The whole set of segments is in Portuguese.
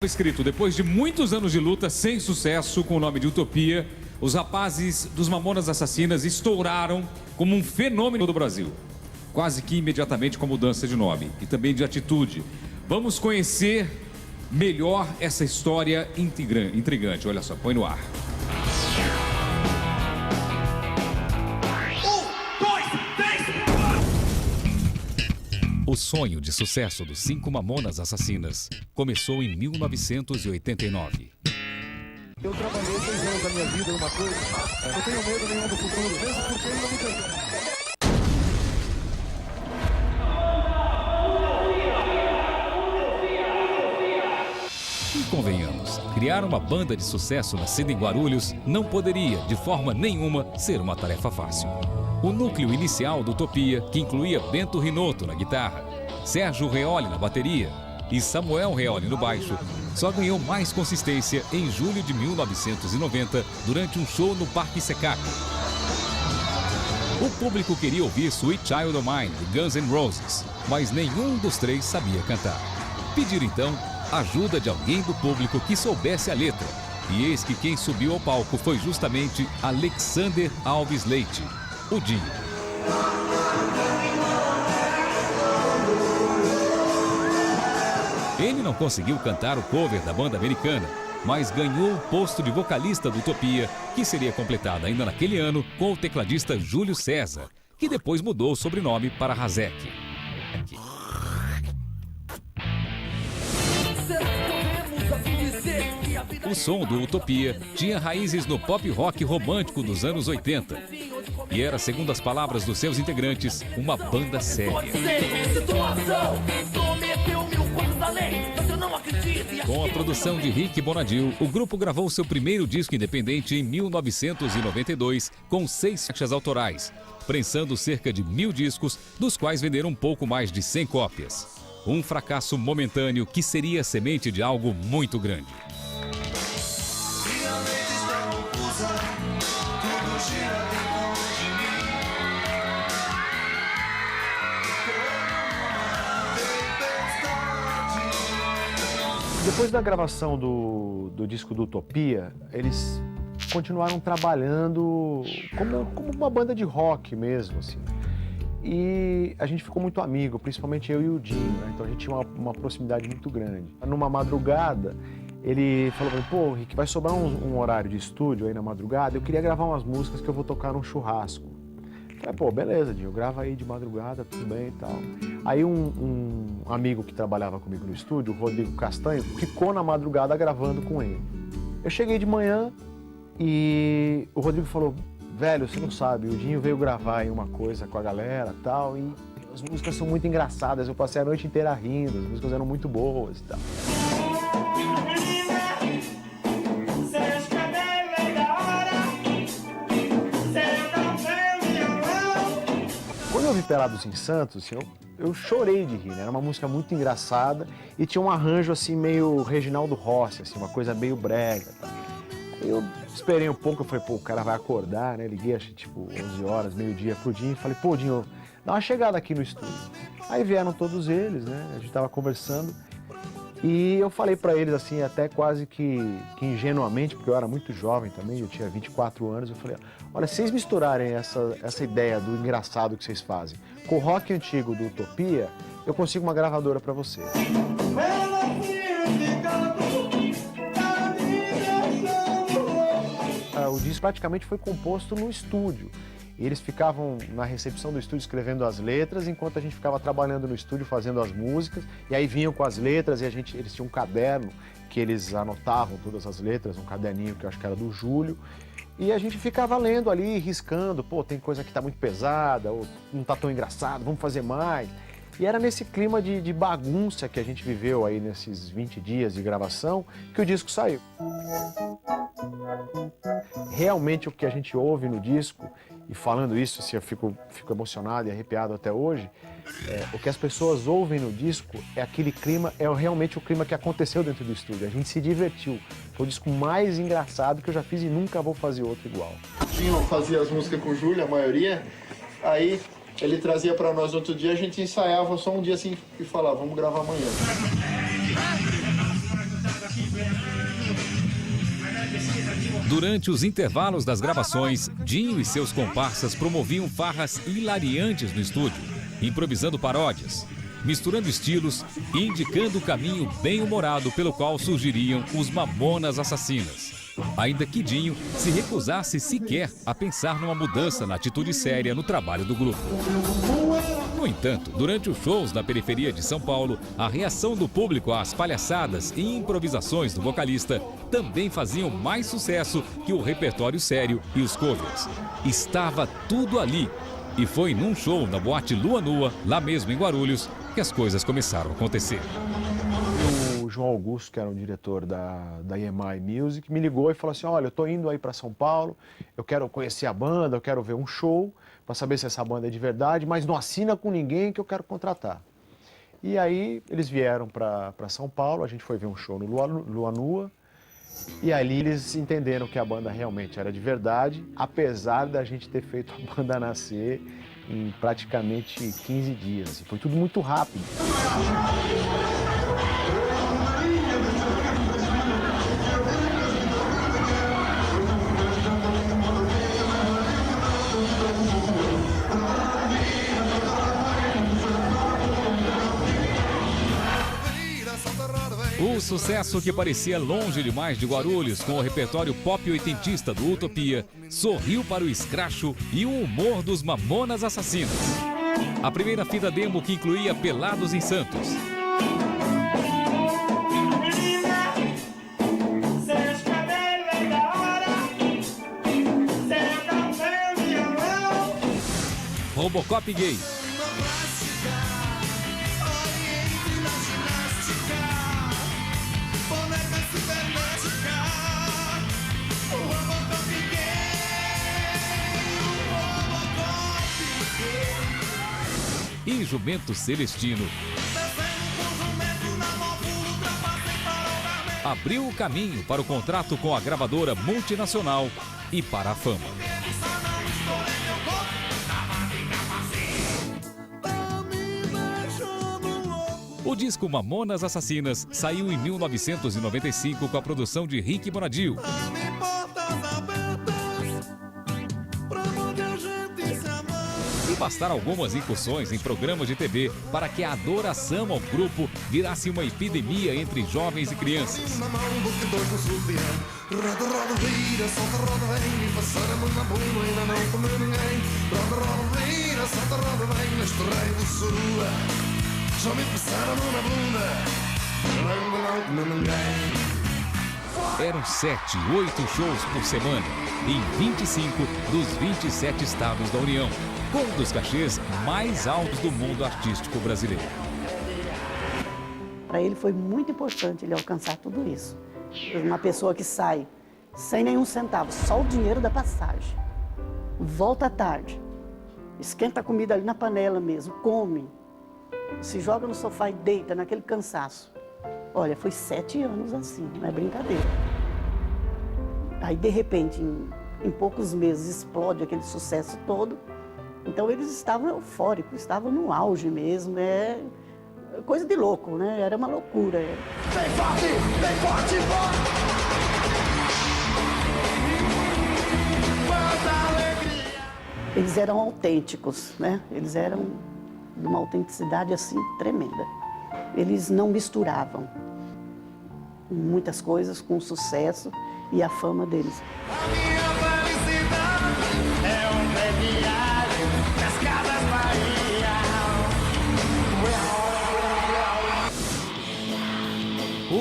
Escrito, depois de muitos anos de luta sem sucesso com o nome de Utopia, os rapazes dos Mamonas Assassinas estouraram como um fenômeno do Brasil. Quase que imediatamente com a mudança de nome e também de atitude. Vamos conhecer melhor essa história intrigante. Olha só, põe no ar. O sonho de sucesso dos 5 Mamonas Assassinas começou em 1989. Eu trabalhei 6 anos da minha vida numa coisa, não tenho medo nenhum do futuro, mesmo porque ele não me cantou. E convenhamos, criar uma banda de sucesso nascida em Guarulhos não poderia, de forma nenhuma, ser uma tarefa fácil. O núcleo inicial do Utopia, que incluía Bento Rinotto na guitarra, Sérgio Reoli na bateria e Samuel Reoli no baixo, só ganhou mais consistência em julho de 1990, durante um show no Parque Secaco. O público queria ouvir Sweet Child O' Mine, de Guns N' Roses, mas nenhum dos 3 sabia cantar. Pediram então ajuda de alguém do público que soubesse a letra. E eis que quem subiu ao palco foi justamente Alexander Alves Leite, o Dinho. Ele não conseguiu cantar o cover da banda americana, mas ganhou o posto de vocalista do Utopia, que seria completado ainda naquele ano com o tecladista Júlio César, que depois mudou o sobrenome para Razek. O som do Utopia tinha raízes no pop rock romântico dos anos 80 e era, segundo as palavras dos seus integrantes, uma banda séria. Com a produção de Rick Bonadil, o grupo gravou seu primeiro disco independente em 1992 com 6 faixas autorais, prensando cerca de 1000 discos, dos quais venderam um pouco mais de 100 cópias. Um fracasso momentâneo que seria a semente de algo muito grande. Depois da gravação do disco do Utopia, eles continuaram trabalhando como uma banda de rock mesmo, assim. E a gente ficou muito amigo, principalmente eu e o Dinho, né? Então a gente tinha uma proximidade muito grande. Numa madrugada, ele falou pra mim, pô, Rick, vai sobrar um horário de estúdio aí na madrugada, eu queria gravar umas músicas que eu vou tocar num churrasco. Eu falei, pô, beleza, Dinho, grava aí de madrugada, tudo bem e tal. Aí um amigo que trabalhava comigo no estúdio, o Rodrigo Castanho, ficou na madrugada gravando com ele. Eu cheguei de manhã e o Rodrigo falou, velho, você não sabe, o Dinho veio gravar aí uma coisa com a galera e tal, e as músicas são muito engraçadas, eu passei a noite inteira rindo, as músicas eram muito boas e tal. Quando eu vi Pelados em Santos, assim, eu chorei de rir, né? Era uma música muito engraçada e tinha um arranjo assim meio Reginaldo Rossi, assim, uma coisa meio brega. Eu esperei um pouco, eu falei, pô, o cara vai acordar, né? Liguei, acho tipo 11 horas, meio-dia pro Dinho e falei, pô, Dinho, dá uma chegada aqui no estúdio. Aí vieram todos eles, né? A gente tava conversando e eu falei pra eles, assim, até quase que ingenuamente, porque eu era muito jovem também, eu tinha 24 anos, eu falei, olha, se vocês misturarem essa ideia do engraçado que vocês fazem com o rock antigo do Utopia, eu consigo uma gravadora pra vocês. O disco praticamente foi composto no estúdio. E eles ficavam na recepção do estúdio escrevendo as letras, enquanto a gente ficava trabalhando no estúdio fazendo as músicas. E aí vinham com as letras e eles tinham um caderno que eles anotavam todas as letras, um caderninho que eu acho que era do Júlio. E a gente ficava lendo ali, riscando, pô, tem coisa que tá muito pesada, ou não tá tão engraçado, vamos fazer mais. E era nesse clima de bagunça que a gente viveu aí nesses 20 dias de gravação que o disco saiu. Realmente o que a gente ouve no disco, e falando isso, assim, eu fico emocionado e arrepiado até hoje, o que as pessoas ouvem no disco é aquele clima, é realmente o clima que aconteceu dentro do estúdio. A gente se divertiu. Foi o disco mais engraçado que eu já fiz e nunca vou fazer outro igual. Eu fazia as músicas com o Júlio, a maioria, aí ele trazia pra nós outro dia, a gente ensaiava só um dia assim e falava, vamos gravar amanhã. Durante os intervalos das gravações, Dinho e seus comparsas promoviam farras hilariantes no estúdio, improvisando paródias, misturando estilos e indicando o caminho bem-humorado pelo qual surgiriam os Mamonas Assassinas. Ainda que Dinho se recusasse sequer a pensar numa mudança na atitude séria no trabalho do grupo. No entanto, durante os shows na periferia de São Paulo, a reação do público às palhaçadas e improvisações do vocalista também faziam mais sucesso que o repertório sério e os covers. Estava tudo ali. E foi num show na boate Lua Nua, lá mesmo em Guarulhos, que as coisas começaram a acontecer. O João Augusto, que era o diretor da EMI Music, me ligou e falou assim: olha, eu tô indo aí para São Paulo, eu quero conhecer a banda, eu quero ver um show para saber se essa banda é de verdade, mas não assina com ninguém que eu quero contratar. E aí eles vieram para São Paulo, a gente foi ver um show no Lua Nua, e ali eles entenderam que a banda realmente era de verdade, apesar da gente ter feito a banda nascer em praticamente 15 dias. Foi tudo muito rápido. O sucesso que parecia longe demais de Guarulhos com o repertório pop oitentista do Utopia sorriu para o escracho e o humor dos Mamonas Assassinas. A primeira fita demo que incluía Pelados em Santos. Robocop Gay. E Jumento Celestino abriu o caminho para o contrato com a gravadora multinacional e para a fama. O disco Mamonas Assassinas saiu em 1995 com a produção de Rick Bonadio. E bastaram algumas incursões em programas de TV para que a adoração ao grupo virasse uma epidemia entre jovens e crianças. Eram 7, 8 shows por semana, em 25 dos 27 estados da União, com um dos cachês mais altos do mundo artístico brasileiro. Para ele foi muito importante ele alcançar tudo isso. Uma pessoa que sai sem nenhum centavo, só o dinheiro da passagem, volta à tarde, esquenta a comida ali na panela mesmo, come, se joga no sofá e deita naquele cansaço. Olha, foi 7 anos assim, não é brincadeira. Aí, de repente, em poucos meses, explode aquele sucesso todo. Então, eles estavam eufóricos, estavam no auge mesmo. É coisa de louco, né? Era uma loucura. Vem forte, vem forte, forte! Quanta alegria! Eles eram autênticos, né? Eles eram de uma autenticidade assim tremenda. Eles não misturavam muitas coisas com o sucesso e a fama deles. A minha felicidade é um breviário das casas Bahia.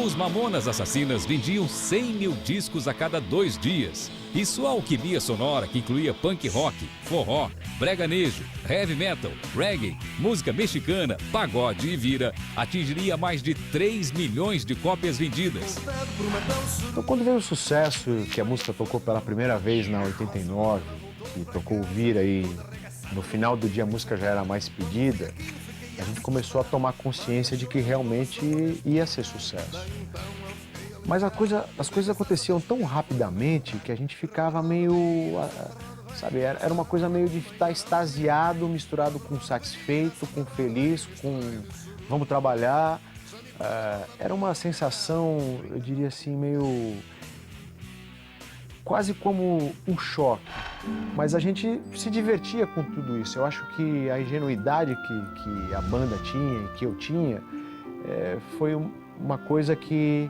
Os Mamonas Assassinas vendiam 100 mil discos a cada 2 dias. E sua alquimia sonora, que incluía punk rock, forró, breganejo, heavy metal, reggae, música mexicana, pagode e vira, atingiria mais de 3 milhões de cópias vendidas. Então, quando veio o sucesso, que a música tocou pela primeira vez na 89, que tocou o Vira e no final do dia a música já era mais pedida, a gente começou a tomar consciência de que realmente ia ser sucesso. Mas as coisas aconteciam tão rapidamente que a gente ficava meio, sabe, era uma coisa meio de estar extasiado, misturado com satisfeito, com feliz, com vamos trabalhar. Era uma sensação, eu diria assim, meio quase como um choque. Mas a gente se divertia com tudo isso. Eu acho que a ingenuidade que a banda tinha e que eu tinha foi uma coisa que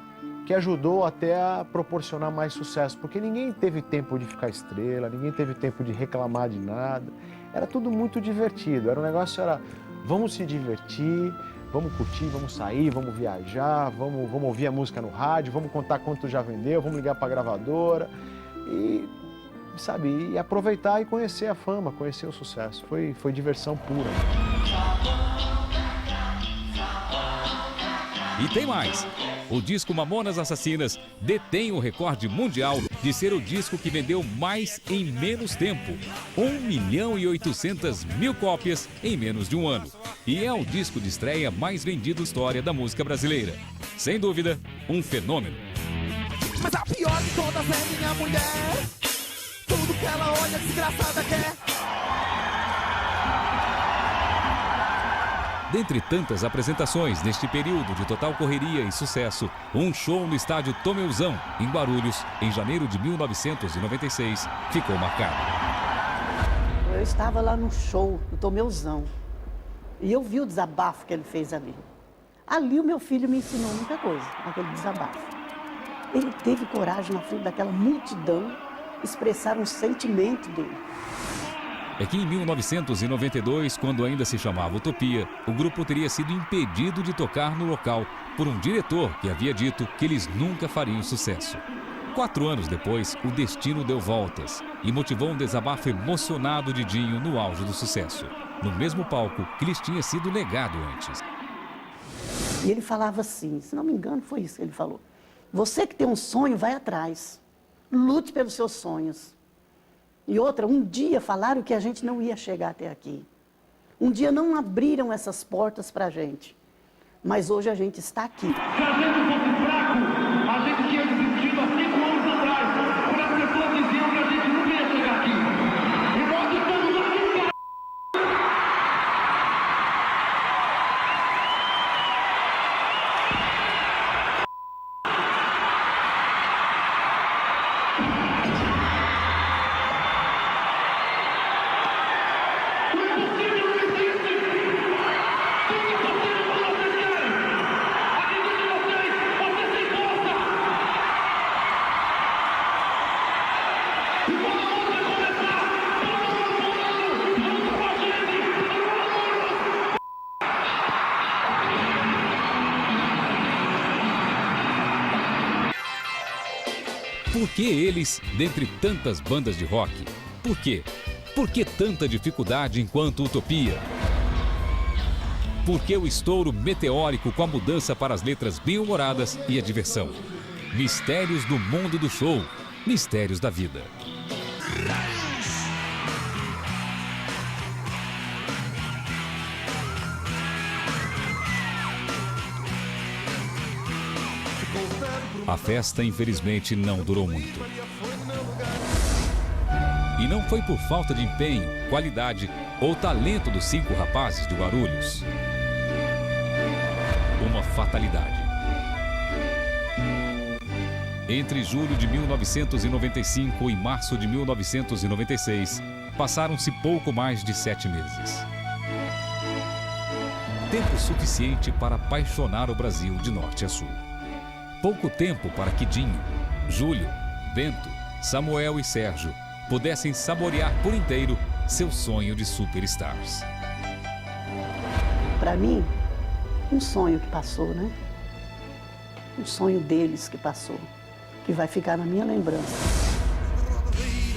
ajudou até a proporcionar mais sucesso, porque ninguém teve tempo de ficar estrela, ninguém teve tempo de reclamar de nada. Era tudo muito divertido. O negócio era, vamos se divertir, vamos curtir, vamos sair, vamos viajar, vamos ouvir a música no rádio, vamos contar quanto já vendeu, vamos ligar para a gravadora e, sabe, e aproveitar e conhecer a fama, conhecer o sucesso. Foi diversão pura. E tem mais. O disco Mamonas Assassinas detém o recorde mundial de ser o disco que vendeu mais em menos tempo. 1.800.000 cópias em menos de um ano. E é o disco de estreia mais vendido da história da música brasileira. Sem dúvida, um fenômeno. Mas a pior de todas é minha mulher. Tudo que ela olha, desgraçada quer. Dentre tantas apresentações neste período de total correria e sucesso, um show no estádio Tomeuzão, em Guarulhos, em janeiro de 1996, ficou marcado. Eu estava lá no show do Tomeuzão e eu vi o desabafo que ele fez ali. Ali o meu filho me ensinou muita coisa, naquele desabafo. Ele teve coragem na frente daquela multidão expressar um sentimento dele. É que em 1992, quando ainda se chamava Utopia, o grupo teria sido impedido de tocar no local por um diretor que havia dito que eles nunca fariam sucesso. 4 anos depois, o destino deu voltas e motivou um desabafo emocionado de Dinho no auge do sucesso, no mesmo palco que lhes tinha sido negado antes. E ele falava assim, se não me engano foi isso que ele falou: você que tem um sonho, vai atrás, lute pelos seus sonhos. E outra, um dia falaram que a gente não ia chegar até aqui. Um dia não abriram essas portas para a gente. Mas hoje a gente está aqui. Trazendo um pouco fraco, a gente tinha desistido há 5 anos atrás. Quando as pessoas diziam que a gente não ia chegar aqui. E nós estamos aqui, Por que eles, dentre tantas bandas de rock? Por quê? Por que tanta dificuldade enquanto Utopia? Por que o estouro meteórico com a mudança para as letras bem-humoradas e a diversão? Mistérios do mundo do show, mistérios da vida. A festa, infelizmente, não durou muito. E não foi por falta de empenho, qualidade ou talento dos 5 rapazes de Guarulhos. Uma fatalidade. Entre julho de 1995 e março de 1996, passaram-se pouco mais de 7 meses. Tempo suficiente para apaixonar o Brasil de norte a sul. Pouco tempo para que Dinho, Júlio, Bento, Samuel e Sérgio pudessem saborear por inteiro seu sonho de superstars. Para mim, um sonho que passou, né? Um sonho deles que passou, que vai ficar na minha lembrança.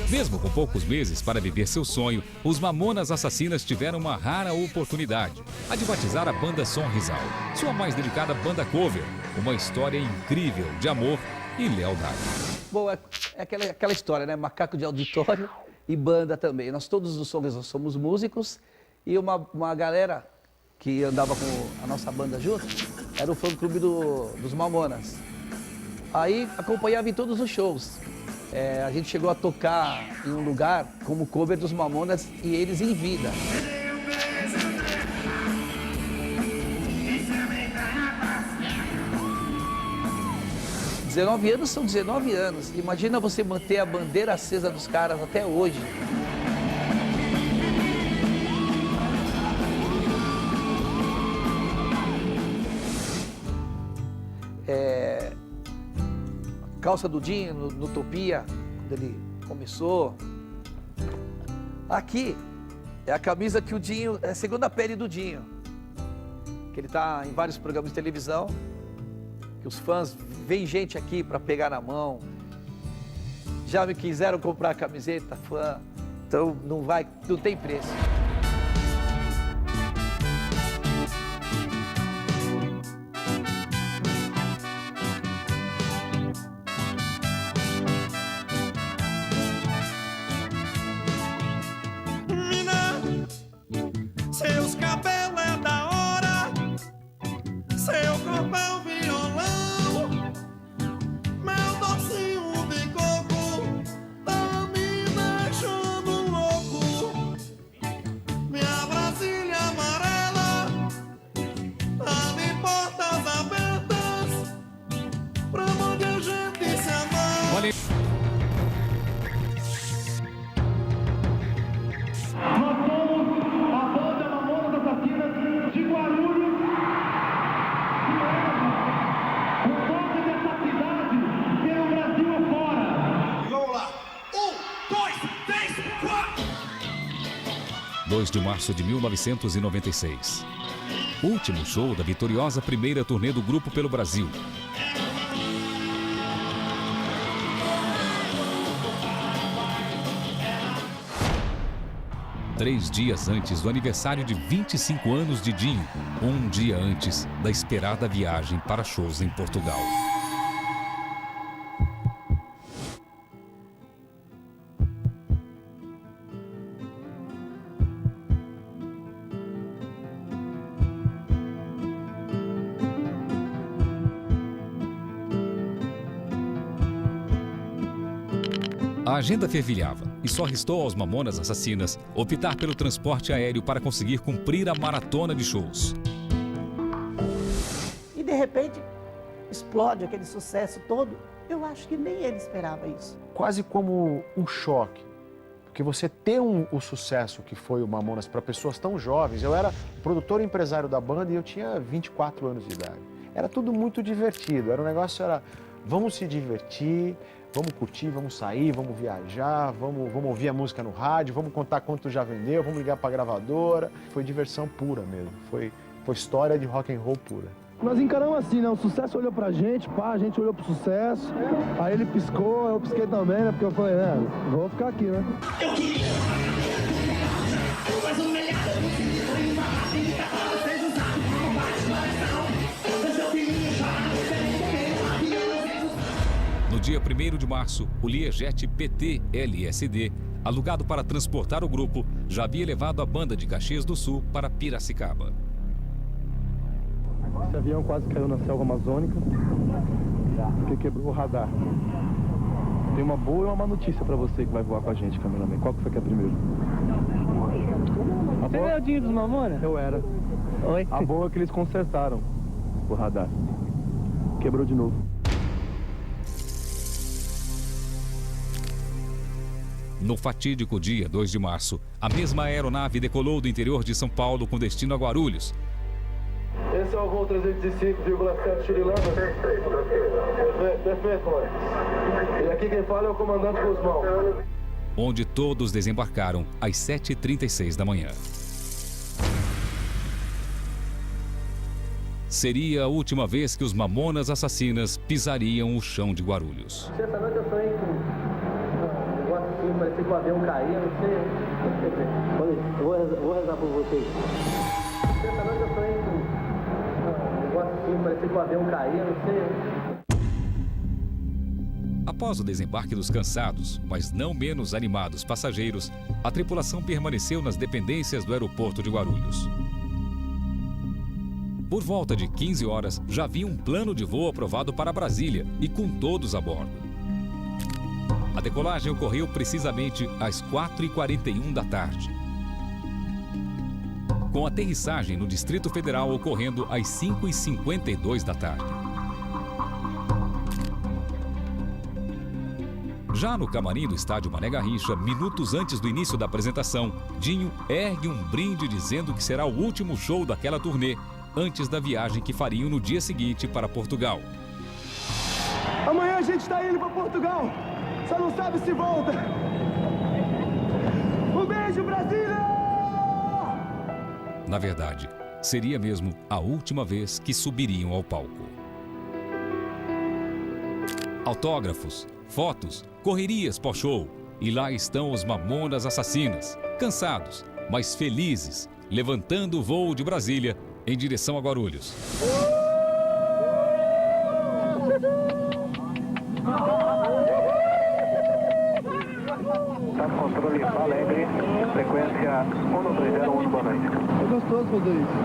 Mesmo com poucos meses para viver seu sonho, os Mamonas Assassinas tiveram uma rara oportunidade, a de batizar a banda Sonrisal, sua mais dedicada banda cover, uma história incrível de amor e lealdade. Bom, é aquela história, né? Macaco de auditório e banda também. Nós todos do Sonrisal somos músicos e uma galera que andava com a nossa banda junto era o fã-clube dos Mamonas. Aí acompanhava em todos os shows. A gente chegou a tocar em um lugar como cover dos Mamonas e eles em vida. 19 anos são 19 anos. Imagina você manter a bandeira acesa dos caras até hoje. Calça do Dinho, no Utopia, quando ele começou. Aqui é a camisa que o Dinho, é a segunda pele do Dinho. Que ele tá em vários programas de televisão. Que os fãs, vem gente aqui para pegar na mão. Já me quiseram comprar a camiseta, fã. Então não tem preço. Seus cabelos é da hora, seu corpo é um violão, meu docinho de coco tá me deixando louco. Minha Brasília amarela tá de portas abertas pra onde a gente se amar. Olha aí. De Guarulhos, o toque dessa cidade pelo Brasil afora. Vamos lá, 1, 2, 3, 4. 2 de março de 1996. Último show da vitoriosa primeira turnê do grupo pelo Brasil. Três dias antes do aniversário de 25 anos de Dinho, um dia antes da esperada viagem para shows em Portugal. A agenda fervilhava e só restou aos Mamonas Assassinas optar pelo transporte aéreo para conseguir cumprir a maratona de shows. E de repente explode aquele sucesso todo. Eu acho que nem ele esperava isso. Quase como um choque. Porque você ter o sucesso que foi o Mamonas para pessoas tão jovens. Eu era produtor e empresário da banda e eu tinha 24 anos de idade. Era tudo muito divertido. Era um negócio, vamos se divertir, vamos curtir, vamos sair, vamos viajar, vamos ouvir a música no rádio, vamos contar quanto já vendeu, vamos ligar para a gravadora. Foi diversão pura mesmo. Foi história de rock and roll pura. Nós encaramos assim, né? O sucesso olhou pra gente, pá, a gente olhou pro sucesso. Aí ele piscou, eu pisquei também, né? Porque eu falei, vou ficar aqui, né? Eu queria, mas o melhor No dia 1º de março, o Learjet PT LSD, alugado para transportar o grupo, já havia levado a banda de Caxias do Sul para Piracicaba. Esse avião quase caiu na selva amazônica, porque quebrou o radar. Tem uma boa e uma má notícia pra você que vai voar com a gente, cameraman. Qual que você quer primeiro? Você é o Dinho dos Mamonas? Eu era. Oi? A boa é que eles consertaram o radar. Quebrou de novo. No fatídico dia 2 de março, a mesma aeronave decolou do interior de São Paulo com destino a Guarulhos. Esse é o voo 305,7 Chirilândia. Perfeito, mano. E aqui quem fala é o comandante Guzmão. Onde todos desembarcaram às 7h36 da manhã. Seria a última vez que os Mamonas Assassinas pisariam o chão de Guarulhos. Essa noite eu sonhei com um negócio assim, parecia que o avião caía, não sei. Eu vou rezar por vocês. Essa noite eu sonhei com um negócio assim, parecia que o avião caía, não sei. Após o desembarque dos cansados, mas não menos animados passageiros, a tripulação permaneceu nas dependências do aeroporto de Guarulhos. Por volta de 15 horas, já havia um plano de voo aprovado para Brasília e com todos a bordo. A decolagem ocorreu precisamente às 4h41 da tarde. Com aterrissagem no Distrito Federal ocorrendo às 5h52 da tarde. Já no camarim do estádio Mané Garrincha, minutos antes do início da apresentação, Dinho ergue um brinde dizendo que será o último show daquela turnê, antes da viagem que fariam no dia seguinte para Portugal. Amanhã a gente está indo para Portugal, só não sabe se volta. Um beijo, Brasília! Na verdade, seria mesmo a última vez que subiriam ao palco. Autógrafos, fotos, correrias pós-show. E lá estão os Mamonas Assassinas, cansados, mas felizes, levantando o voo de Brasília em direção a Guarulhos. Controle Alegre, frequência 1201, boa noite. É gostoso fazer isso.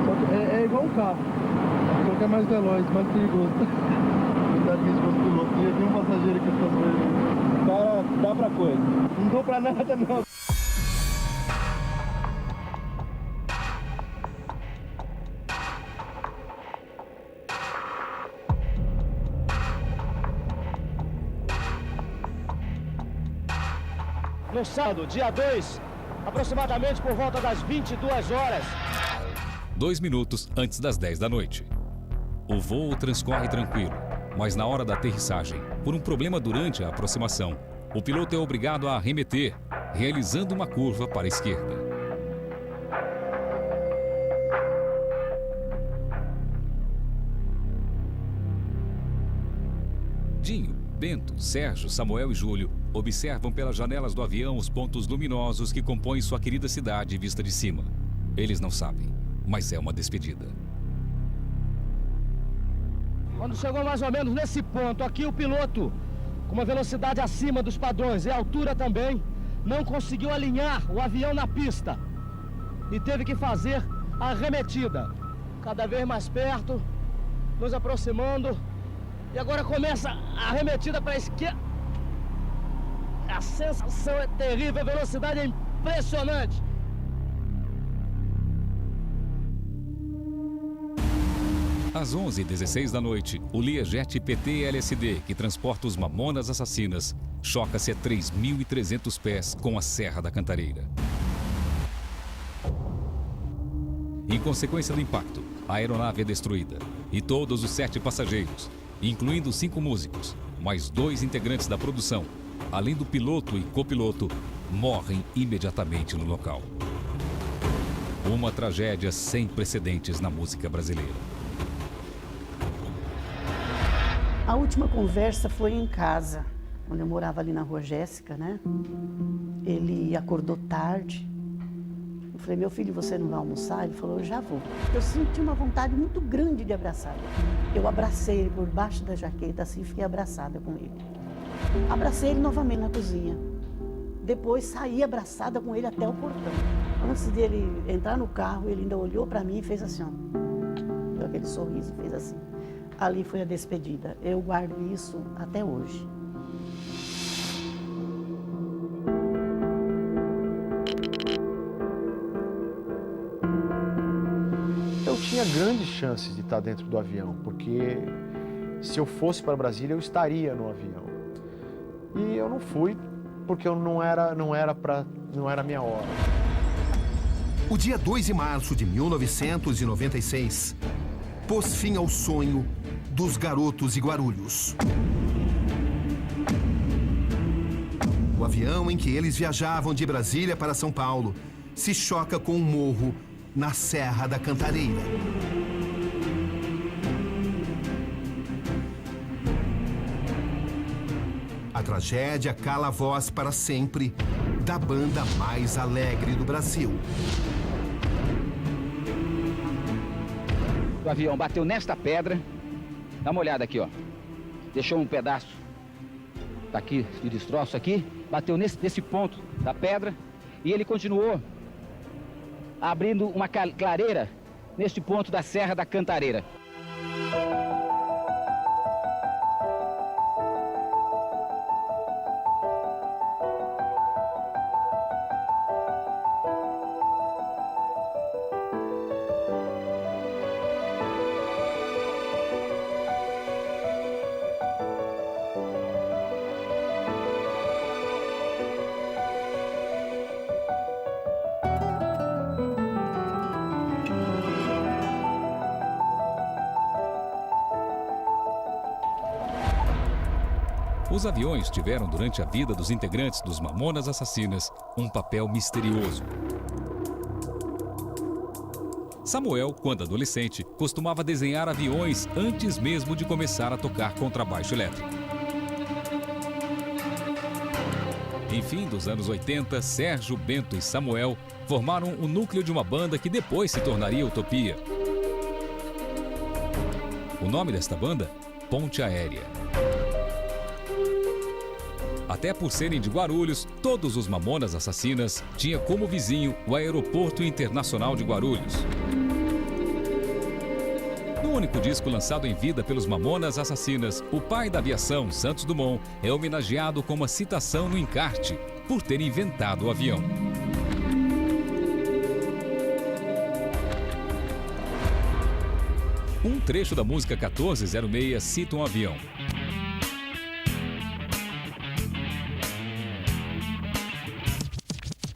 Só que é igual um carro, só que é mais veloz, mais perigoso. Cuidado que esse fosse piloto. E eu vi um passageiro aqui ficando ele. O cara dá pra coisa. Não dou pra nada, não. No sábado, dia 2, aproximadamente por volta das 22 horas. 2 minutos antes das 10 da noite. O voo transcorre tranquilo, mas na hora da aterrissagem, por um problema durante a aproximação, o piloto é obrigado a arremeter, realizando uma curva para a esquerda. Dinho, Bento, Sérgio, Samuel e Júlio observam pelas janelas do avião os pontos luminosos que compõem sua querida cidade vista de cima. Eles não sabem, mas é uma despedida. Quando chegou mais ou menos nesse ponto, aqui o piloto, com uma velocidade acima dos padrões e altura também, não conseguiu alinhar o avião na pista e teve que fazer a arremetida. Cada vez mais perto, nos aproximando, e agora começa a arremetida para a esquerda. A sensação é terrível, a velocidade é impressionante. Às 11h16 da noite, o Learjet PT LSD, que transporta os Mamonas Assassinas, choca-se a 3.300 pés com a Serra da Cantareira. Em consequência do impacto, a aeronave é destruída e todos os 7 passageiros, incluindo 5 músicos, mais 2 integrantes da produção, além do piloto e copiloto, morrem imediatamente no local. Uma tragédia sem precedentes na música brasileira. A última conversa foi em casa, quando eu morava ali na Rua Jéssica, né? Ele acordou tarde. Eu falei, meu filho, você não vai almoçar? Ele falou, eu já vou. Eu senti uma vontade muito grande de abraçar ele. Eu abracei ele por baixo da jaqueta, assim, fiquei abraçada com ele. Abracei ele novamente na cozinha. Depois saí abraçada com ele até o portão. Antes dele entrar no carro, ele ainda olhou para mim e fez assim, ó. Deu aquele sorriso e fez assim. Ali foi a despedida. Eu guardo isso até hoje. Eu tinha grandes chances de estar dentro do avião, porque se eu fosse para Brasília, eu estaria no avião. E eu não fui, porque eu não era a minha hora. O dia 2 de março de 1996 pôs fim ao sonho dos garotos de Guarulhos. O avião em que eles viajavam de Brasília para São Paulo se choca com um morro na Serra da Cantareira. A tragédia cala a voz para sempre da banda mais alegre do Brasil. O avião bateu nesta pedra. Dá uma olhada aqui, ó. Deixou um pedaço daqui de destroço aqui. Bateu nesse ponto da pedra. E ele continuou abrindo uma clareira neste ponto da Serra da Cantareira. Os aviões tiveram durante a vida dos integrantes dos Mamonas Assassinas um papel misterioso. Samuel, quando adolescente, costumava desenhar aviões antes mesmo de começar a tocar contrabaixo elétrico. Em fim dos anos 80, Sérgio, Bento e Samuel formaram o núcleo de uma banda que depois se tornaria Utopia. O nome desta banda? Ponte Aérea. Até por serem de Guarulhos, todos os Mamonas Assassinas tinham como vizinho o Aeroporto Internacional de Guarulhos. No único disco lançado em vida pelos Mamonas Assassinas, o pai da aviação, Santos Dumont, é homenageado com uma citação no encarte, por ter inventado o avião. Um trecho da música 1406 cita um avião.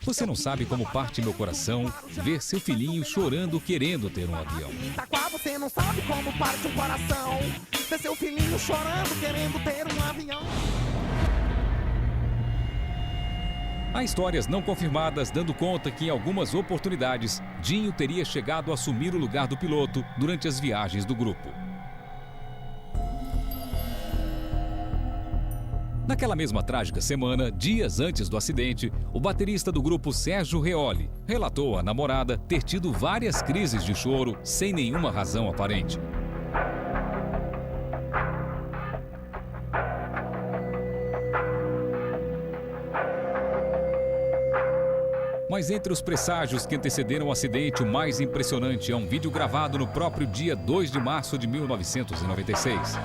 Você não sabe como parte meu coração ver seu filhinho chorando querendo ter um avião. Itaquá, você não sabe como parte o coração ver seu filhinho chorando querendo ter um avião. Há histórias não confirmadas dando conta que em algumas oportunidades, Dinho teria chegado a assumir o lugar do piloto durante as viagens do grupo. Naquela mesma trágica semana, dias antes do acidente, o baterista do grupo Sérgio Reoli relatou à namorada ter tido várias crises de choro sem nenhuma razão aparente. Mas entre os presságios que antecederam o acidente, o mais impressionante é um vídeo gravado no próprio dia 2 de março de 1996.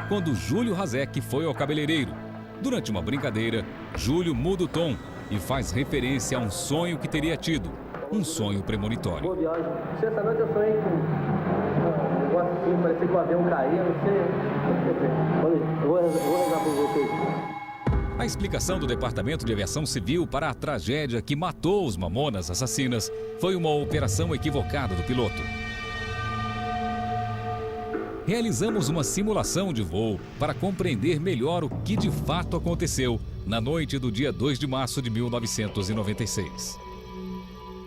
Quando Júlio Hazek foi ao cabeleireiro. Durante uma brincadeira, Júlio muda o tom e faz referência a um sonho que teria tido, um sonho premonitório. Boa viagem. Essa noite eu sonhei com um negócio assim, parecia que o avião caía, não sei. Eu vou rezar por vocês. A explicação do Departamento de Aviação Civil para a tragédia que matou os Mamonas Assassinas foi uma operação equivocada do piloto. Realizamos uma simulação de voo para compreender melhor o que de fato aconteceu na noite do dia 2 de março de 1996.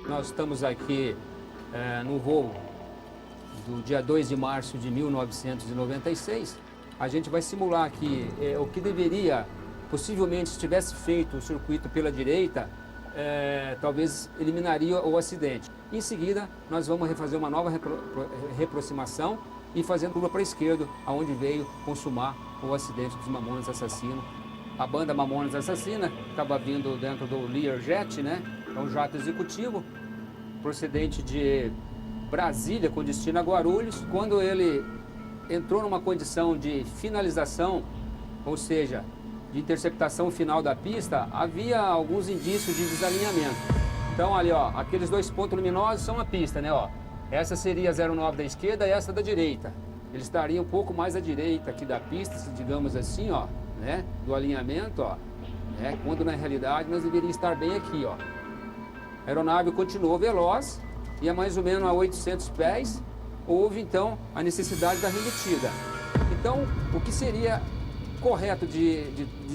Nós estamos aqui no voo do dia 2 de março de 1996. A gente vai simular aqui o que deveria, possivelmente, se tivesse feito o circuito pela direita, talvez eliminaria o acidente. Em seguida, nós vamos refazer uma nova reaproximação e fazendo curva para a esquerda, aonde veio consumar o acidente dos Mamonas Assassinos. A banda Mamonas Assassina estava vindo dentro do Learjet, né? É um jato executivo, procedente de Brasília, com destino a Guarulhos. Quando ele entrou numa condição de finalização, ou seja, de interceptação final da pista, havia alguns indícios de desalinhamento. Então ali, ó, aqueles dois pontos luminosos são a pista, né, ó. Essa seria a 09 da esquerda e essa da direita. Ele estaria um pouco mais à direita aqui da pista, digamos assim, ó, né, do alinhamento, ó, né, quando na realidade nós deveríamos estar bem aqui, ó. A aeronave continuou veloz e a mais ou menos a 800 pés houve então a necessidade da remetida. Então, o que seria correto de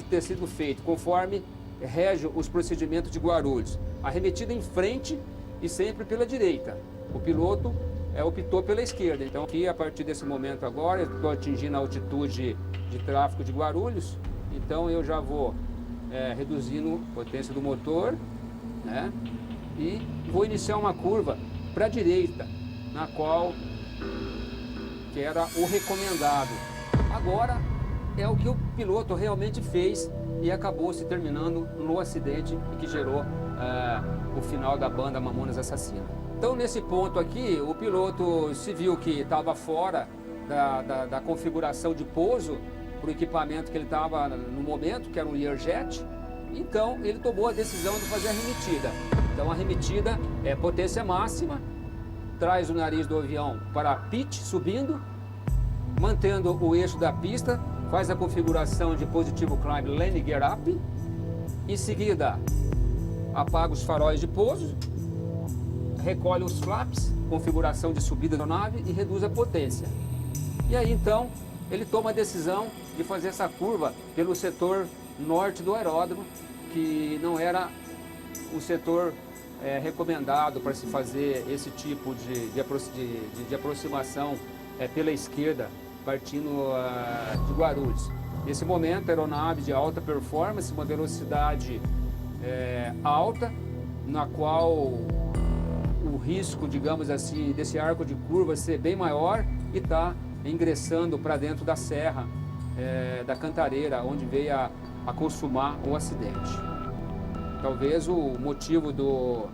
ter sido feito, conforme rege os procedimentos de Guarulhos? A remetida em frente e sempre pela direita. O piloto optou pela esquerda. Então aqui, a partir desse momento agora, eu estou atingindo a altitude de tráfego de Guarulhos. Então eu já vou reduzindo a potência do motor, né? E vou iniciar uma curva para a direita, na qual que era o recomendado. Agora é o que o piloto realmente fez e acabou se terminando no acidente que gerou o final da banda Mamonas Assassinas. Então, nesse ponto aqui, o piloto se viu que estava fora da configuração de pouso para o equipamento que ele estava no momento, que era um Learjet. Então, ele tomou a decisão de fazer a remetida. Então, a remetida é potência máxima, traz o nariz do avião para pitch, subindo, mantendo o eixo da pista, faz a configuração de positivo climb, landing gear up. Em seguida, apaga os faróis de pouso, recolhe os flaps, configuração de subida da nave e reduz a potência. E aí então ele toma a decisão de fazer essa curva pelo setor norte do aeródromo, que não era o setor recomendado para se fazer esse tipo de aproximação pela esquerda, partindo de Guarulhos. Nesse momento, a aeronave de alta performance, uma velocidade alta, na qual o risco, digamos assim, desse arco de curva ser bem maior e está ingressando para dentro da serra da Cantareira, onde veio a consumar o acidente. Talvez o motivo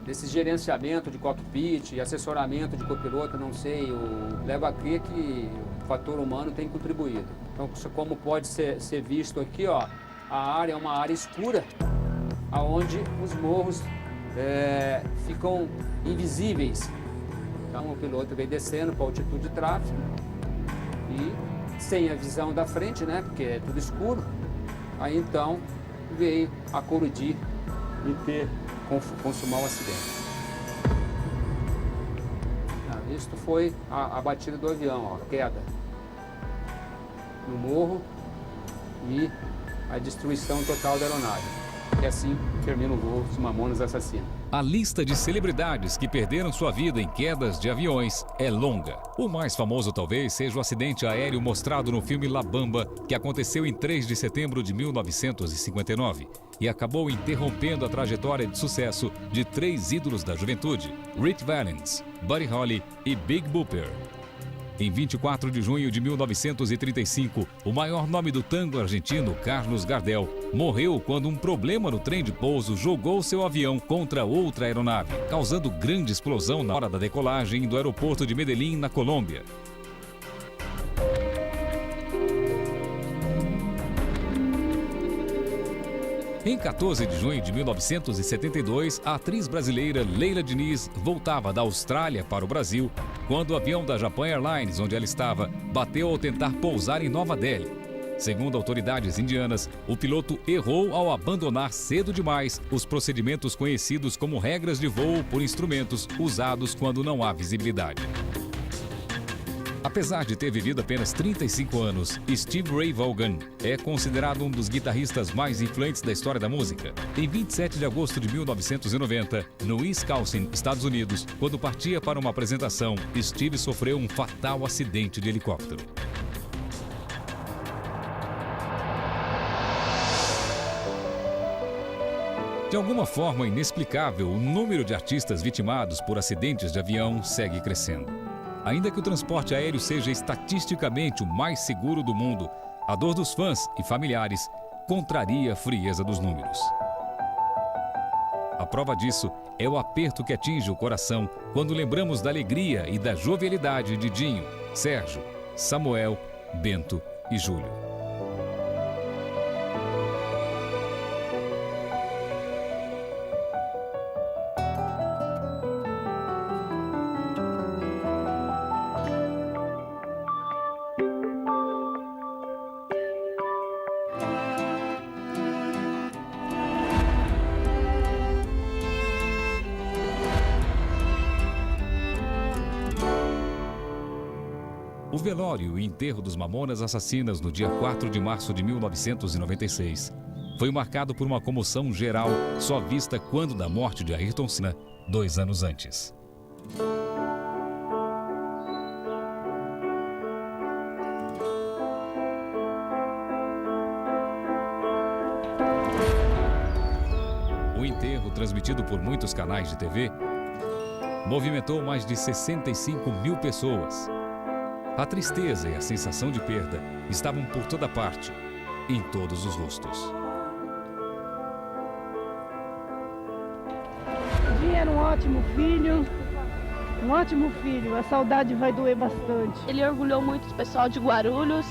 desse gerenciamento de cockpit, assessoramento de copiloto, não sei, leva a crer que o fator humano tem contribuído. Então, como pode ser visto aqui, ó, a área é uma área escura, onde os morros ficam invisíveis. Então, o piloto veio descendo para a altitude de tráfego e sem a visão da frente, né, porque é tudo escuro, aí então veio a colidir e consumar o acidente. Isto foi a batida do avião, ó, a queda no morro e a destruição total da aeronave. E assim termina o voo dos Mamonas Assassinos. A lista de celebridades que perderam sua vida em quedas de aviões é longa. O mais famoso talvez seja o acidente aéreo mostrado no filme La Bamba, que aconteceu em 3 de setembro de 1959 e acabou interrompendo a trajetória de sucesso de 3 ídolos da juventude, Ritchie Valens, Buddy Holly e Big Bopper. Em 24 de junho de 1935, o maior nome do tango argentino, Carlos Gardel, morreu quando um problema no trem de pouso jogou seu avião contra outra aeronave, causando grande explosão na hora da decolagem do aeroporto de Medellín, na Colômbia. Em 14 de junho de 1972, a atriz brasileira Leila Diniz voltava da Austrália para o Brasil quando o avião da Japan Airlines, onde ela estava, bateu ao tentar pousar em Nova Delhi. Segundo autoridades indianas, o piloto errou ao abandonar cedo demais os procedimentos conhecidos como regras de voo por instrumentos usados quando não há visibilidade. Apesar de ter vivido apenas 35 anos, Stevie Ray Vaughan é considerado um dos guitarristas mais influentes da história da música. Em 27 de agosto de 1990, no Wisconsin, Estados Unidos, quando partia para uma apresentação, Stevie sofreu um fatal acidente de helicóptero. De alguma forma inexplicável, o número de artistas vitimados por acidentes de avião segue crescendo. Ainda que o transporte aéreo seja estatisticamente o mais seguro do mundo, a dor dos fãs e familiares contraria a frieza dos números. A prova disso é o aperto que atinge o coração quando lembramos da alegria e da jovialidade de Dinho, Sérgio, Samuel, Bento e Júlio. O velório e enterro dos Mamonas Assassinas no dia 4 de março de 1996 foi marcado por uma comoção geral só vista quando da morte de Ayrton Senna, 2 anos antes. O enterro, transmitido por muitos canais de TV, movimentou mais de 65 mil pessoas. A tristeza e a sensação de perda estavam por toda parte, em todos os rostos. Dinho era um ótimo filho, a saudade vai doer bastante. Ele orgulhou muito o pessoal de Guarulhos.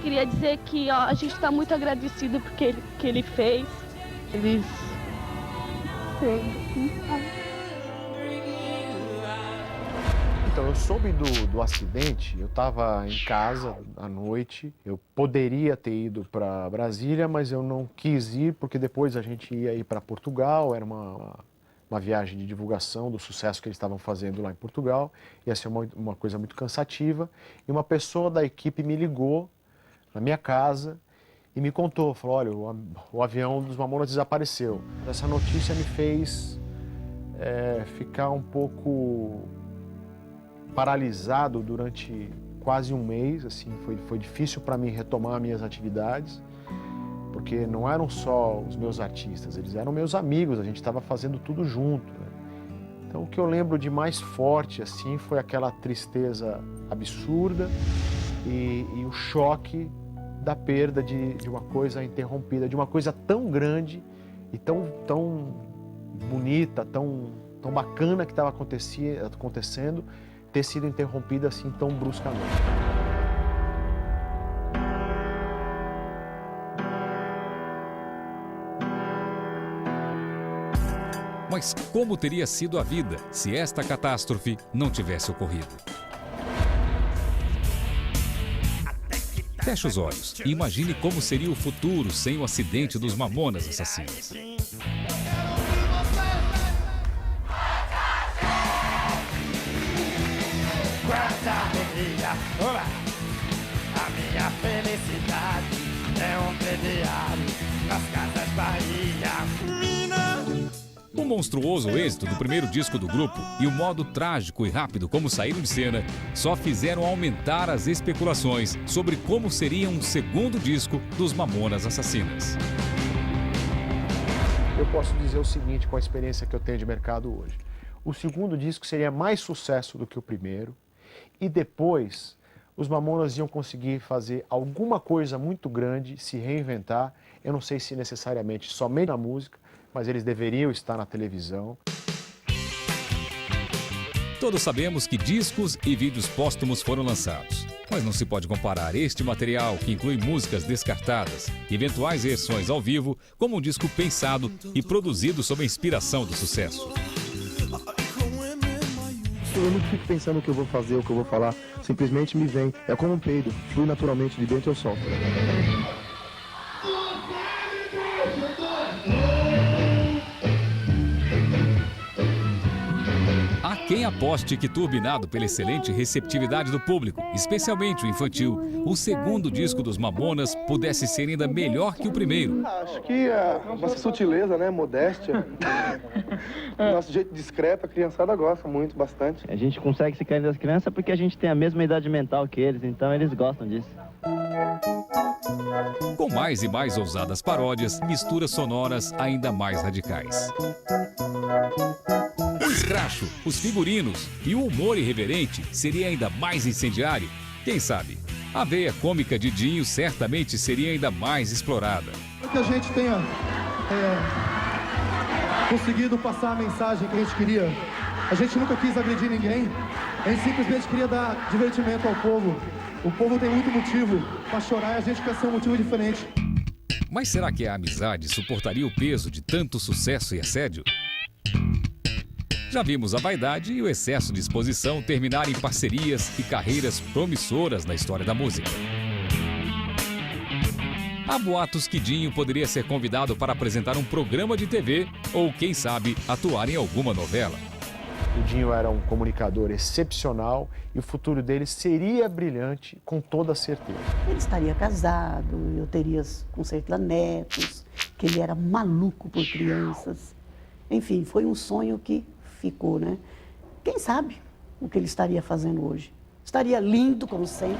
Queria dizer que a gente está muito agradecido por que ele fez. Eles... Então, eu soube do acidente, eu estava em casa à noite, eu poderia ter ido para Brasília, mas eu não quis ir, porque depois a gente ia ir para Portugal, era uma viagem de divulgação do sucesso que eles estavam fazendo lá em Portugal, ia ser uma coisa muito cansativa, e uma pessoa da equipe me ligou na minha casa e me contou, falou, olha, o avião dos Mamonas desapareceu. Essa notícia me fez ficar um pouco paralisado durante quase um mês, assim, foi difícil para mim retomar minhas atividades, porque não eram só os meus artistas, eles eram meus amigos, a gente estava fazendo tudo junto, né? Então o que eu lembro de mais forte, assim, foi aquela tristeza absurda e o choque da perda de uma coisa interrompida, de uma coisa tão grande e tão bonita, tão bacana que estava acontecendo, ter sido interrompida assim tão bruscamente. Mas como teria sido a vida se esta catástrofe não tivesse ocorrido? Feche os olhos e imagine como seria o futuro sem o acidente dos Mamonas Assassinas. Quanta alegria, a minha felicidade é um crediário nas Casas Bahia. O monstruoso êxito do primeiro disco do grupo e o modo trágico e rápido como saíram de cena só fizeram aumentar as especulações sobre como seria um segundo disco dos Mamonas Assassinas. Eu posso dizer o seguinte com a experiência que eu tenho de mercado hoje. O segundo disco seria mais sucesso do que o primeiro e depois os Mamonas iam conseguir fazer alguma coisa muito grande, se reinventar. Eu não sei se necessariamente somente na música, mas eles deveriam estar na televisão. Todos sabemos que discos e vídeos póstumos foram lançados, mas não se pode comparar este material, que inclui músicas descartadas e eventuais versões ao vivo, como um disco pensado e produzido sob a inspiração do sucesso. Eu não fico pensando o que eu vou fazer, o que eu vou falar, simplesmente me vem. É como um peido, flui naturalmente, de dentro eu solto. Há quem aposte que, turbinado pela excelente receptividade do público, especialmente o infantil, o segundo disco dos Mamonas pudesse ser ainda melhor que o primeiro. Acho que a nossa sutileza, né, modéstia, nosso jeito discreto, a criançada gosta muito, bastante. A gente consegue se cair das crianças porque a gente tem a mesma idade mental que eles, então eles gostam disso. Com mais e mais ousadas paródias, misturas sonoras ainda mais radicais. O escracho, os figurinos e o humor irreverente seria ainda mais incendiário. Quem sabe, a veia cômica de Dinho certamente seria ainda mais explorada. Que a gente tenha conseguido passar a mensagem que a gente queria. A gente nunca quis agredir ninguém, a gente simplesmente queria dar divertimento ao povo. O povo tem muito motivo para chorar e a gente quer ser um motivo diferente. Mas será que a amizade suportaria o peso de tanto sucesso e assédio? Já vimos a vaidade e o excesso de exposição terminar em parcerias e carreiras promissoras na história da música. Há boatos que Dinho poderia ser convidado para apresentar um programa de TV ou, quem sabe, atuar em alguma novela. O Dinho era um comunicador excepcional e o futuro dele seria brilhante, com toda certeza. Ele estaria casado, eu teria com certeza netos, que ele era maluco por crianças. Enfim, foi um sonho que ficou, né? Quem sabe o que ele estaria fazendo hoje? Estaria lindo, como sempre.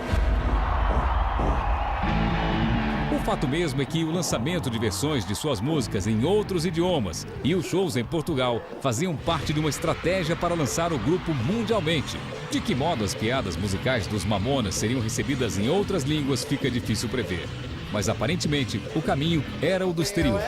O fato mesmo é que o lançamento de versões de suas músicas em outros idiomas e os shows em Portugal faziam parte de uma estratégia para lançar o grupo mundialmente. De que modo as piadas musicais dos Mamonas seriam recebidas em outras línguas fica difícil prever. Mas aparentemente o caminho era o do exterior.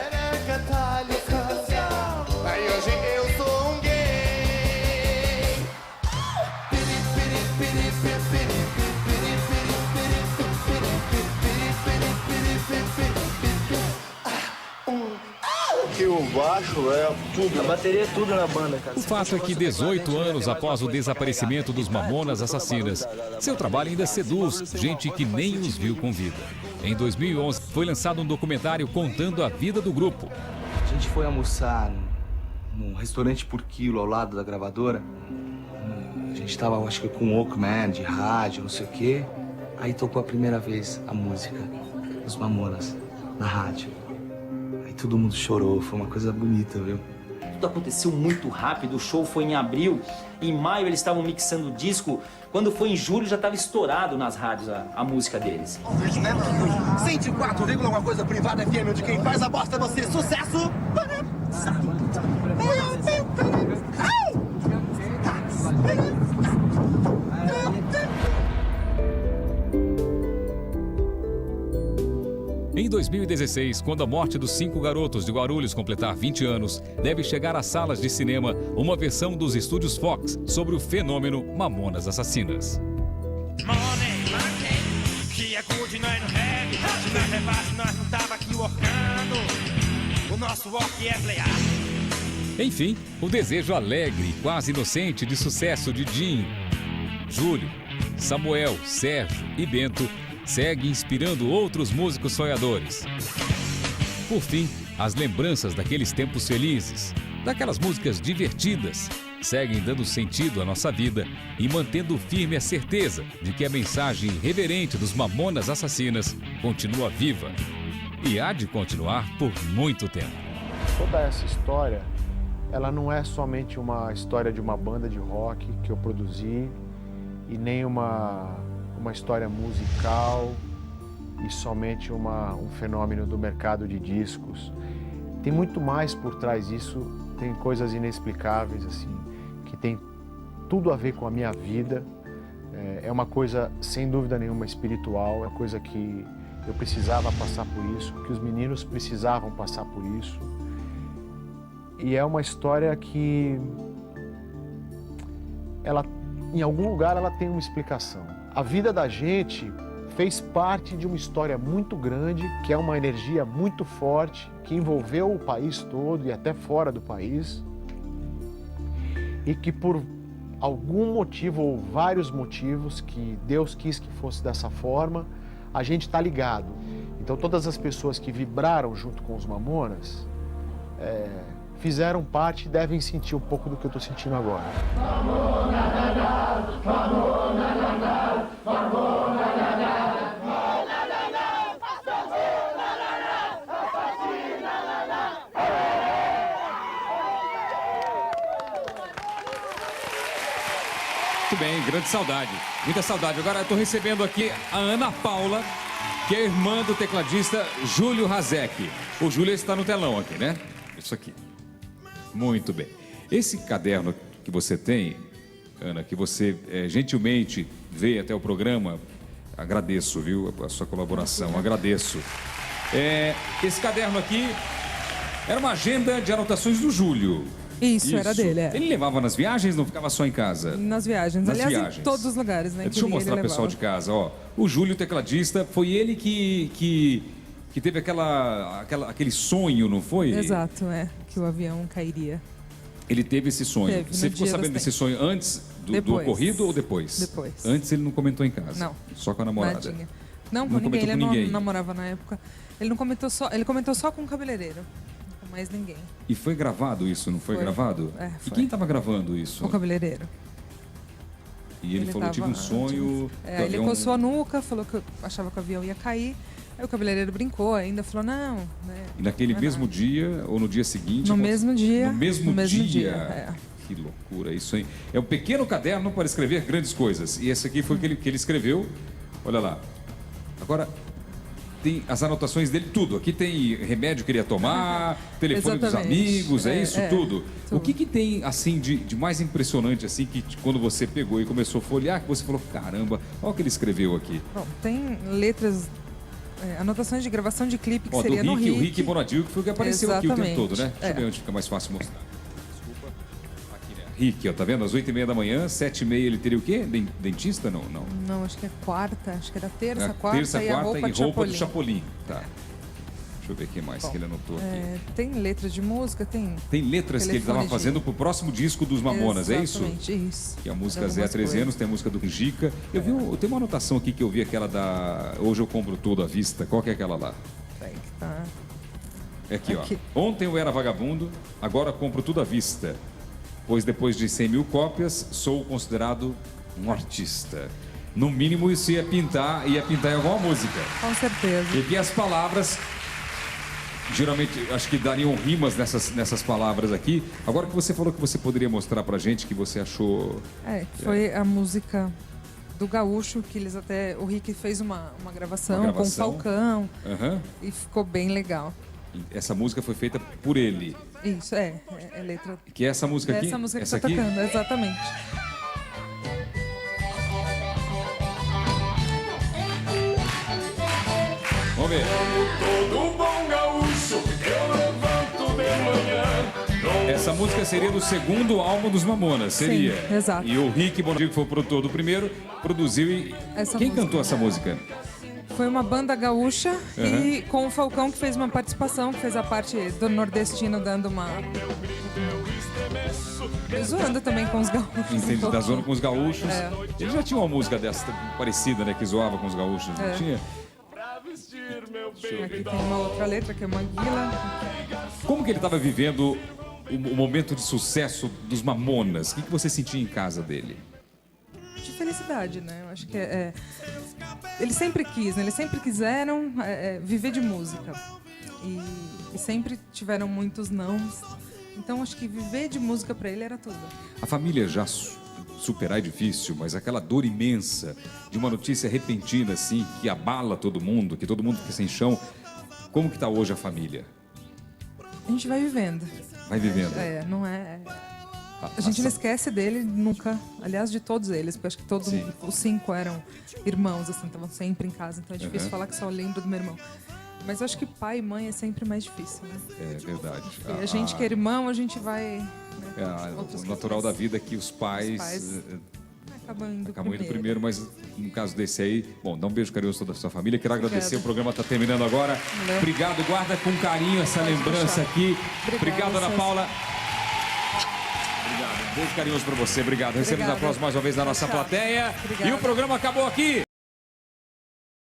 Que o baixo é tudo. A bateria é tudo na banda, cara. O fato é que 18 anos após o desaparecimento dos Mamonas Assassinas, seu trabalho ainda seduz gente que nem os viu com vida. Em 2011, foi lançado um documentário contando a vida do grupo. A gente foi almoçar num restaurante por quilo ao lado da gravadora. A gente tava, acho que com Walkman de rádio, não sei o quê. Aí tocou a primeira vez a música dos Mamonas na rádio. Aí todo mundo chorou, foi uma coisa bonita, viu? Tudo aconteceu muito rápido, o show foi em abril, em maio eles estavam mixando o disco, quando foi em julho já estava estourado nas rádios a música deles. 104, alguma coisa privada FM, onde quem faz a bosta é você. Sucesso! Em 2016, quando a morte dos 5 garotos de Guarulhos completar 20 anos, deve chegar às salas de cinema uma versão dos estúdios Fox sobre o fenômeno Mamonas Assassinas. Enfim, o desejo alegre e quase inocente de sucesso de Dinho, Júlio, Samuel, Sérgio e Bento segue inspirando outros músicos sonhadores. Por fim, as lembranças daqueles tempos felizes, daquelas músicas divertidas, seguem dando sentido à nossa vida e mantendo firme a certeza de que a mensagem irreverente dos Mamonas Assassinas continua viva e há de continuar por muito tempo. Toda essa história, ela não é somente uma história de uma banda de rock que eu produzi e nem uma história musical e somente um fenômeno do mercado de discos. Tem muito mais por trás disso, tem coisas inexplicáveis, assim, que tem tudo a ver com a minha vida. É uma coisa, sem dúvida nenhuma, espiritual, é uma coisa que eu precisava passar por isso, que os meninos precisavam passar por isso. E é uma história que, em algum lugar, ela tem uma explicação. A vida da gente fez parte de uma história muito grande, que é uma energia muito forte, que envolveu o país todo e até fora do país, e que por algum motivo ou vários motivos que Deus quis que fosse dessa forma, a gente está ligado. Então todas as pessoas que vibraram junto com os Mamonas fizeram parte e devem sentir um pouco do que eu estou sentindo agora. Muito bem, grande saudade, muita saudade. Agora eu estou recebendo aqui a Ana Paula, que é irmã do tecladista Júlio Razek. O Júlio está no telão aqui, né? Isso aqui. Muito bem. Esse caderno que você tem, Ana, que você gentilmente veio até o programa, agradeço, viu, a sua colaboração, agradeço. Esse caderno aqui era uma agenda de anotações do Júlio. Isso, era dele, é. Ele levava nas viagens, não ficava só em casa? Nas viagens. Nas Aliás, viagens. em todos os lugares, né? Deixa eu mostrar pro pessoal de casa, ó. O Júlio, tecladista, foi ele que teve aquele sonho, não foi? Exato, que o avião cairia. Ele teve esse sonho. Teve, Você ficou sabendo desse sonho antes do ocorrido ou depois? Depois. Antes ele não comentou em casa? Não. Só com a namorada? Nadinha. Não, com ninguém. Ele não namorava na época. Ele comentou só com o cabeleireiro. Com mais ninguém. E foi gravado isso, não foi gravado? Foi. E quem estava gravando isso? O cabeleireiro. E ele falou, tive um sonho... Ele coçou a nuca, falou que eu achava que o avião ia cair. Aí o cabeleireiro brincou ainda, falou, não... Né, e naquele mesmo dia, ou no dia seguinte... No mesmo dia. No mesmo dia. Que loucura, isso aí. É um pequeno caderno para escrever grandes coisas. E esse aqui foi o que ele escreveu. Olha lá. Agora, tem as anotações dele, tudo. Aqui tem remédio que ele ia tomar, telefone dos amigos, isso tudo. O que tem, assim, de mais impressionante, assim, que quando você pegou e começou a folhear, que você falou, caramba, olha o que ele escreveu aqui. Bom, tem letras... anotações de gravação de clipe que seria no Rick. O Rick Bonadil, que foi o que apareceu aqui o tempo todo, né? Deixa eu ver onde fica mais fácil mostrar. Desculpa. Aqui, né? Rick, ó, tá vendo? Às 8h30 da manhã, 7h30 ele teria o quê? Dentista? Não. Não, acho que é quarta. Acho que era terça, quarta e a roupa de roupa Chapolin. do Chapolin. Tá. Deixa eu ver o que mais que ele anotou aqui. Tem letras de música, tem letras que ele estava fazendo pro próximo disco dos Mamonas, é isso? Exatamente, isso. Que a música Zé há 13 anos, tem a música do Gica. Eu tenho uma anotação aqui que eu vi, aquela da Hoje Eu Compro Tudo à Vista. Qual que é aquela lá? É aqui, ó. Ontem eu era vagabundo, agora compro tudo à vista. Pois depois de 100 mil cópias, sou considerado um artista. no mínimo isso ia pintar em alguma música. Com certeza. Porque as palavras, geralmente, acho que dariam rimas nessas palavras aqui. Agora que você falou que você poderia mostrar pra gente que você achou... Foi a música do Gaúcho, que eles até... O Rick fez uma gravação com o Falcão. E ficou bem legal. Essa música foi feita por ele. Isso, é letra... Que é essa música aqui? Essa música que essa tá aqui? tocando, exatamente. Vamos ver. Todo bom gaúcho, eu levanto de manhã. Essa música seria do segundo álbum dos Mamonas, seria? Sim, exato. E o Rick Bonadil, que foi o produtor do primeiro, produziu e... Quem cantou essa música? Foi uma banda gaúcha e com o Falcão, que fez uma participação, que fez a parte do nordestino, dando uma... Zoando também com os gaúchos. Entendi, da zona com os gaúchos. Ele já tinha uma música dessa parecida, né? Que zoava com os gaúchos, não tinha? Aqui tem uma outra letra, que é Manguila. Como que ele estava vivendo o momento de sucesso dos Mamonas? O que você sentia em casa dele? De felicidade, né? Eu acho que ele sempre quis, né? Eles sempre quiseram viver de música. E sempre tiveram muitos nãos. Então, acho que viver de música para ele era tudo. A família já superar é difícil, mas aquela dor imensa de uma notícia repentina, assim, que abala todo mundo, que todo mundo fica sem chão. Como que tá hoje a família? A gente vai vivendo. Vai vivendo. Não é... A gente não esquece dele nunca, aliás, de todos eles, porque acho que todos os 5 eram irmãos, assim, estavam sempre em casa, então é difícil falar que só lembro do meu irmão. Mas eu acho que pai e mãe é sempre mais difícil, né? É verdade. E a gente que é irmão, a gente vai... Né, o natural da vida é que os pais acabam indo primeiro, mas no caso desse aí, bom, dá um beijo carinhoso a toda a sua família. Quero agradecer, o programa está terminando agora. Valeu. Obrigado, guarda com carinho essa lembrança aqui. Obrigado, Ana Paula. Obrigado, beijo carinhoso para você. Obrigado. Recebemos aplausos mais uma vez da nossa plateia. E o programa acabou aqui.